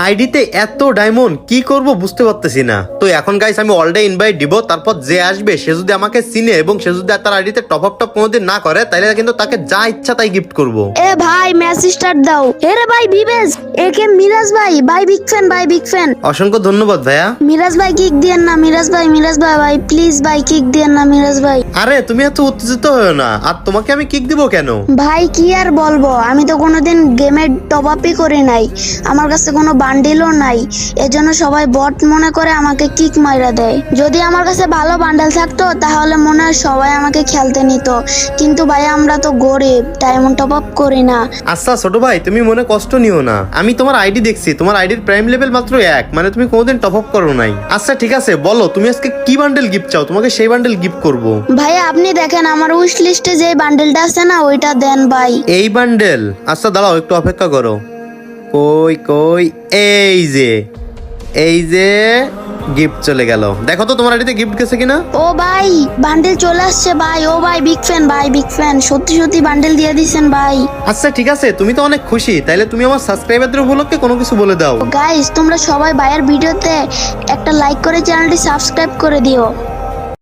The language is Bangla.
আইডিতে এত ডায়মন্ড কি করব বুঝতে পারতেছি না। তো এখন গাইস আমি অল ডে ইনভাইট দিব, তারপর যে আসবে সে যদি আমাকে চিনে এবং সে যদি তার আইডিতে টপ আপ কোনোদিন না করে তাহলে কিন্তু তাকে যা ইচ্ছা তাই গিফট করব। এ ভাই ম্যাচ স্টার্ট দাও। এ রে ভাই বিবেশ, একে মিরাজ ভাই, ভাই বিগ ফ্যান, ভাই বিগ ফ্যান। অসংখ্য ধন্যবাদ ভাইয়া। মিরাজ ভাই কিক দিয়েন না, মিরাজ ভাই, মিরাজ ভাই ভাই প্লিজ ভাই কিক দিয়েন না মিরাজ ভাই। আরে তুমি এত উত্তেজিত হও না, আর তোমাকে আমি কিক দিব কেন? ভাই কি আর বলবো, আমি তো কোনোদিন গেমের টপ আপই করি নাই, আমার কাছে কোনো বান্ডিলও নাই, এজন্য সবাই বট মনে করে আমাকে কিক মাইরা দেয়। যদি আমার কাছে ভালো বান্ডেল থাকতো তাহলে মনে হয় সবাই আমাকে খেলতে নিত, কিন্তু ভাই আমরা তো গরিব, ডায়মন্ড টপ আপ করি না। আচ্ছা ছোট ভাই তুমি মনে কষ্ট নিও না, আমি তোমার আইডি দেখছি, তোমার আইডির প্রাইম লেভেল মাত্র 1, মানে তুমি কোনোদিন টপ আপ করো নাই। আচ্ছা ঠিক আছে বলো তুমি আজকে কি বান্ডেল গিফট চাও, তোমাকে সেই বান্ডেল গিফট করব। ভাই আপনি দেখেন আমার উইশ লিস্টে যে বান্ডেলটা আছে না ওইটা দেন ভাই। এই বান্ডেল? আচ্ছা দাঁড়াও একটু অপেক্ষা করো। কই কই, এই যে গিফট চলে গেল, দেখো তো তোমার আইডিতে গিফট গেছে কিনা। ও ভাই বান্ডেল চলে আসছে ভাই। ও ভাই বিগ ফ্যান, ভাই বিগ ফ্যান, সত্যি সত্যি বান্ডেল দিয়ে দিছেন ভাই। আচ্ছা ঠিক আছে তুমি তো অনেক খুশি, তাইলে তুমি আমার সাবস্ক্রাইবারদের উপলক্ষে কোনো কিছু বলে দাও। গাইস তোমরা সবাই ভাইয়ের ভিডিওতে একটা লাইক করে চ্যানেলটি সাবস্ক্রাইব করে দিও।